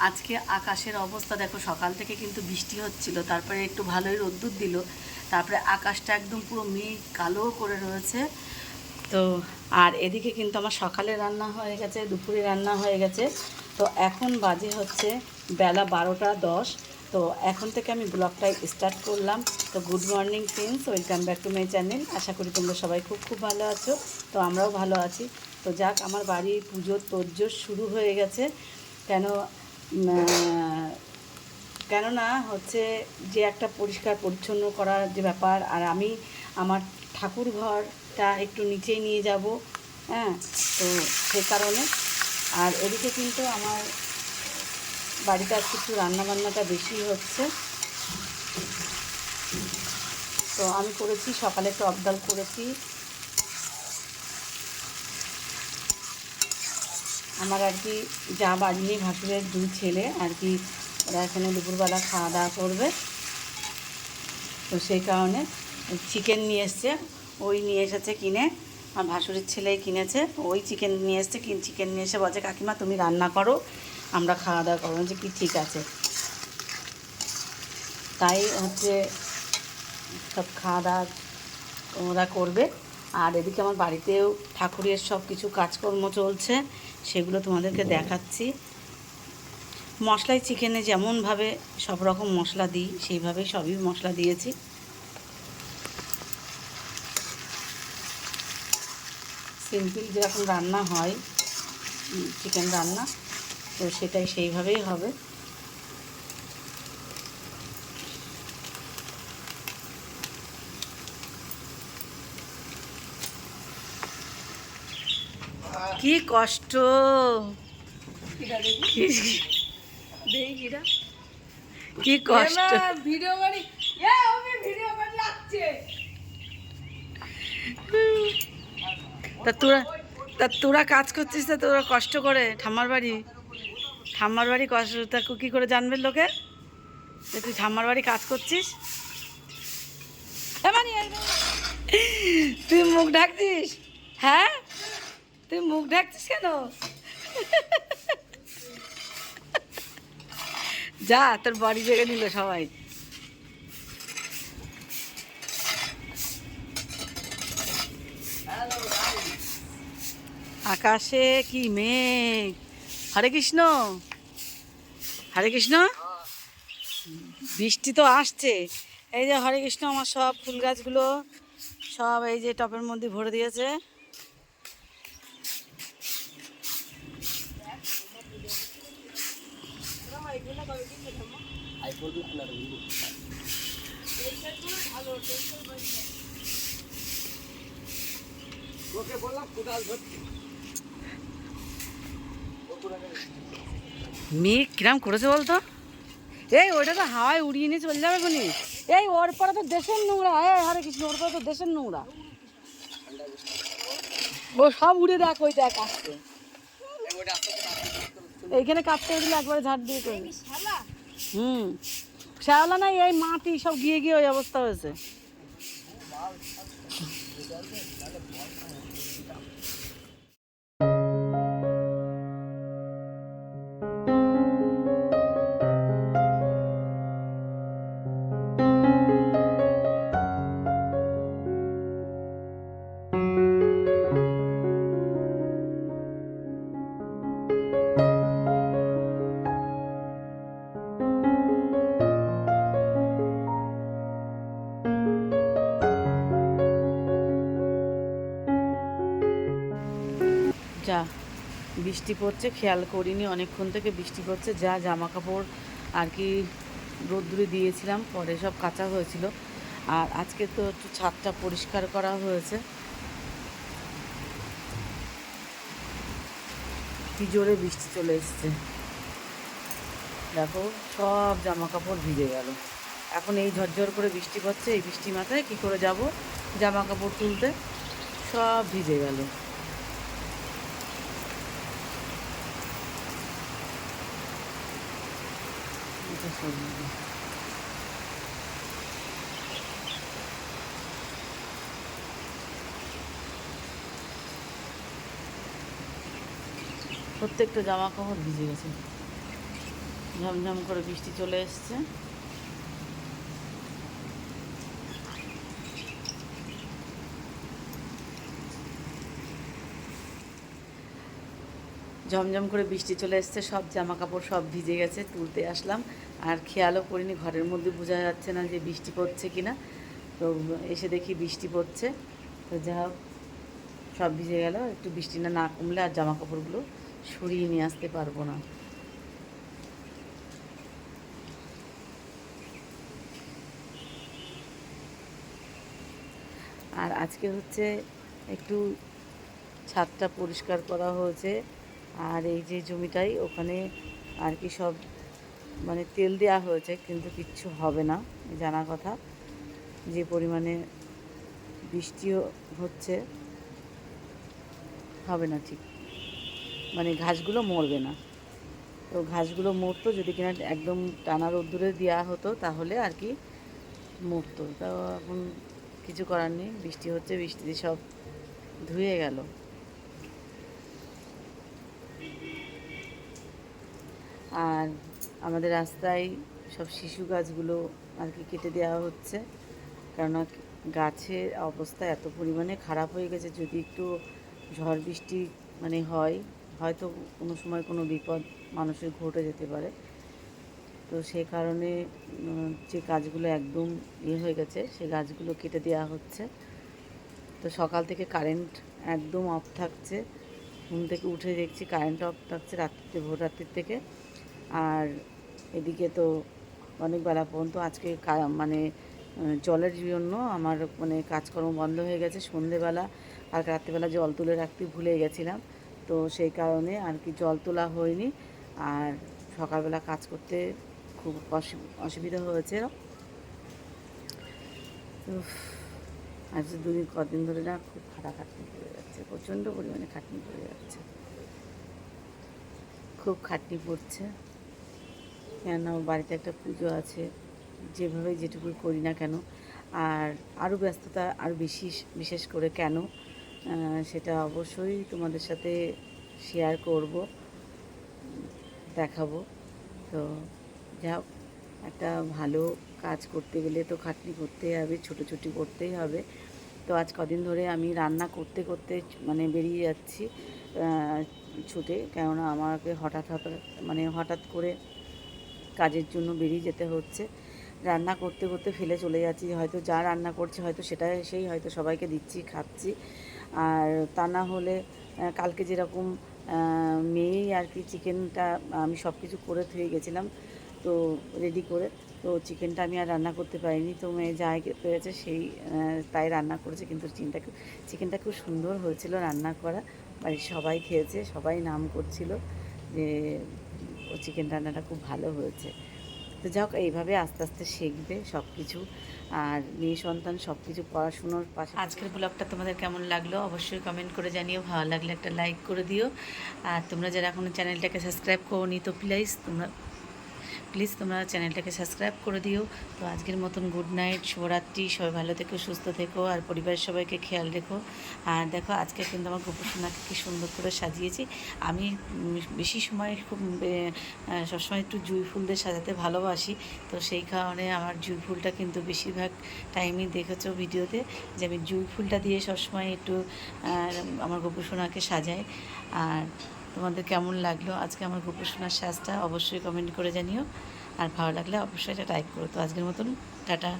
আজকে আকাশের অবস্থা দেখো, সকাল থেকে কিন্তু বৃষ্টি হচ্ছিল, তারপরে একটু ভালোই রোদ্দুর দিল, তারপরে আকাশটা একদম পুরো মেঘ কালো করে রয়েছে। তো আর এদিকে কিন্তু আমার সকালে রান্না হয়ে গেছে, দুপুরে রান্না হয়ে গেছে। তো এখন বাজে হচ্ছে বেলা 12টা 10। তো এখন থেকে আমি ব্লগটা স্টার্ট করলাম। তো good morning friends, welcome back to my channel. আশা করি তোমরা সবাই খুব খুব ভালো আছো। তো আমরাও ভালো আছি। তো যাক, আমার বাড়ির পুজোর তোড়জোড় শুরু হয়ে গেছে। কেন কেননা হচ্ছে যে একটা পরিষ্কার পরিচ্ছন্ন করার যে ব্যাপার, আর আমি আমার ঠাকুর ঘরটা একটু নিচেই নিয়ে যাব। হ্যাঁ, তো সেই কারণে। আর এদিকে কিন্তু আমার বাড়িতে আজকে একটু রান্নাবান্নাটা বেশি হচ্ছে। তো আমি করেছি, সকালে টক ডাল করেছি। আমার আর কি যা বাড়ি নেই, ভাসুরের 2 ছেলে আর কি, ওরা এখানে দুপুরবেলা খাওয়া দাওয়া করবে। তো সেই কারণে চিকেন নিয়ে এসছে, ওই নিয়ে এসেছে কিনে, আমার ভাসুরের ছেলেই কিনেছে, ওই চিকেন নিয়ে এসছে। চিকেন নিয়ে এসে বলছে, কাকিমা তুমি রান্না করো, আমরা খাওয়া দাওয়া করবো। যে কি ঠিক আছে, তাই হচ্ছে সব খাওয়া দাওয়া ওরা করবে। আর এদিকে আমার বাড়িতেও ঠাকুরের সব কিছু কাজকর্ম চলছে, সেগুলো তোমাদেরকে দেখাচ্ছি। মশলাই চিকেনে যেমনভাবে সব রকম মশলা দিই, সেইভাবেই সবই মশলা দিয়েছি। সিম্পল যেরকম রান্না হয় চিকেন রান্না, তো সেটাই সেইভাবেই হবে। কি কষ্ট, কি কষ্ট। ভিডিও করি, ভিডিও করে লাগছে। তোরা কাজ করছিস, তো তোরা কষ্ট করে ঠাম্মার বাড়ি কষ্ট, তা কী করে জানবে লোকে যে তুই ঠাম্মার বাড়ি কাজ করছিস? তুই মুখ ঢাকছিস? হ্যাঁ, তুই মুখ ঢাকছিস কেন? যা, তোর বাড়ি জেগে নিল সবাই। আকাশে কি মেঘ! হরে কৃষ্ণ, হরে কৃষ্ণ। বৃষ্টি তো আসছে। এই যে হরে কৃষ্ণ, আমার সব ফুল গাছগুলো সব এই যে টবের মধ্যে ভরে দিয়েছে। মেঘ কিরাম করেছে বলতো? এই ওইটা তো হাওয়ায় উড়িয়ে নিয়ে চলে যাবে কোনি। এই ওর পরে তো দেশের নোংরা, হরে কৃষ্ণ, ওর পরে তো দেশের নোংরা, ও সব উড়ে দেখ, ওই দেখ আসছে। এইখানে কাটতে দিলে একবারে ঝাড় দিয়ে করবি। শ্যাওলা নাই, এই মাটি সব গিয়ে গিয়ে ওই অবস্থা হয়েছে। যা বৃষ্টি পড়ছে, খেয়াল করিনি অনেকক্ষণ থেকে বৃষ্টি পড়ছে। যা জামা কাপড় আর কি রোদ্দুরে দিয়েছিলাম, পরে সব কাচা হয়েছিল। আর আজকে তো একটু ছাদটা পরিষ্কার করা হয়েছে। কি জোরে বৃষ্টি চলে এসছে, দেখো সব জামা কাপড় ভিজে গেল। এখন এই ঝরঝর করে বৃষ্টি পড়ছে, এই বৃষ্টি মাথায় কী করে যাব জামা কাপড় তুলতে, সব ভিজে গেল। প্রত্যেকটা জামা কাপড় ভিজে গেছে। ঝমঝম করে বৃষ্টি চলে এসছে। ঝমঝম করে বৃষ্টি চলে এসছে, সব জামা কাপড় সব ভিজে গেছে, তুলতে আসলাম। আর খেয়ালও করিনি, ঘরের মধ্যে বোঝা যাচ্ছে না যে বৃষ্টি পড়ছে কি না। তো এসে দেখি বৃষ্টি পড়ছে। তো যা হোক, সব ভিজে গেল। একটু বৃষ্টি না কমলে আর জামা কাপড়গুলো সরিয়ে নিয়ে আসতে পারবো না। আর আজকে হচ্ছে একটু ছাদটা পরিষ্কার করা হয়েছে। আর এই যে জমিটাই, ওখানে আর কি সব মানে তেল দেওয়া হয়েছে, কিন্তু কিচ্ছু হবে না জানা কথা। যে পরিমাণে বৃষ্টিও হচ্ছে, হবে না ঠিক, মানে ঘাসগুলো মরবে না। তো ঘাসগুলো মরতো যদি কিনা একদম টানা রোদ্দুরে দেওয়া হতো, তাহলে আর কি মরতো। তাও এখন কিছু করার নেই, বৃষ্টি হচ্ছে, বৃষ্টিতে সব ধুয়ে গেল। আর আমাদের রাস্তায় সব শিশু গাছগুলো আর কি কেটে দেওয়া হচ্ছে, কেননা গাছের অবস্থা এত পরিমাণে খারাপ হয়ে গেছে। যদি একটু ঝড় বৃষ্টি মানে হয়, হয়তো কোনো সময় কোনো বিপদ মানুষের ঘটে যেতে পারে। তো সেই কারণে যে গাছগুলো একদম হয়ে গেছে, সেই গাছগুলো কেটে দেওয়া হচ্ছে। তো সকাল থেকে কারেন্ট একদম অফ থাকছে, ঘুম থেকে উঠে দেখছি কারেন্ট অফ থাকছে রাত্রিতে, ভোর রাত্রির থেকে। আর এদিকে তো অনেক বেলা পর্যন্ত আজকে মানে জলের জন্য আমার মানে কাজকর্ম বন্ধ হয়ে গেছে। সন্ধেবেলা আর রাত্রিবেলা জল তুলে রাখতে ভুলে গেছিলাম, তো সেই কারণে আর কি জল তোলা হয়নি। আর সকালবেলা কাজ করতে খুব অসুবিধা হয়েছে। তো আজ কদিন ধরে না খুব খাটাখাটনি পড়ে যাচ্ছে, প্রচণ্ড পরিমাণে খাটনি পড়ে যাচ্ছে, খুব খাটনি পড়ছে। কেন বাড়িতে একটা পুজো আছে, যেভাবে যেটুকুই করি না কেন, আর আরও ব্যস্ততা আরও বিশেষ করে কেন, সেটা অবশ্যই তোমাদের সাথে শেয়ার করব, দেখাবো। তো যা হোক, একটা ভালো কাজ করতে গেলে তো খাটনি করতেই হবে, ছুটোছুটি করতেই হবে। তো আজ কদিন ধরে আমি রান্না করতে করতে মানে বেরিয়ে যাচ্ছি ছুটে, কেননা আমাকে হঠাৎ করে কাজের জন্য বেরিয়ে যেতে হচ্ছে। রান্না করতে করতে ফেলে চলে যাচ্ছি, হয়তো যা রান্না করছে হয়তো সেটা সেই হয়তো সবাইকে দিচ্ছি, খাচ্ছি। আর তা না হলে কালকে যেরকম মেয়েই আর কি চিকেনটা আমি সব কিছু করে ধুয়ে গেছিলাম, তো রেডি করে, তো চিকেনটা আমি আর রান্না করতে পারিনি। তো মেয়ে যা পেরেছে সেই তাই রান্না করেছে, কিন্তু চিকেনটা খুব সুন্দর হয়েছিল রান্না করা। বাড়ির সবাই খেয়েছে, সবাই নাম করছিল যে ও চিকেন রান্নাটা খুব ভালো হয়েছে। তো যাই হোক, এইভাবে আস্তে আস্তে শিখবে সব কিছু। আর মেয়ে সন্তান সব কিছু পড়াশুনোর পাশে। আজকের ব্লগটা তোমাদের কেমন লাগলো অবশ্যই কমেন্ট করে জানিও, ভালো লাগলে একটা লাইক করে দিও। আর তোমরা যারা এখনও চ্যানেলটাকে সাবস্ক্রাইব করোনি, তো প্লিজ তোমরা চ্যানেলটাকে সাবস্ক্রাইব করে দিও। তো আজকের মতন গুড নাইট, শুভরাত্রি, সবাই ভালো থেকো, সুস্থ থেকো, আর পরিবারের সবাইকে খেয়াল রেখো। আর দেখো, আজকে কিন্তু আমার গোপসোনাকে কি সুন্দর করে সাজিয়েছি। আমি বেশি সময় খুব সবসময় একটু জুঁই ফুল দিয়ে সাজাতে ভালোবাসি। তো সেই কারণে আমার জুঁই ফুলটা কিন্তু বেশিরভাগ টাইমই দেখেছো ভিডিওতে, যে আমি জুঁই ফুলটা দিয়ে সবসময় একটু আমার গোপসোনাকে সাজাই। আর তোমাদের কেমন লাগলো আজকে আমার গোপসোনার সাজটা অবশ্যই কমেন্ট করে জানিও। আর ভালো লাগলে অবশ্যই এটা লাইক করো। তো আজকের মতন টাটা।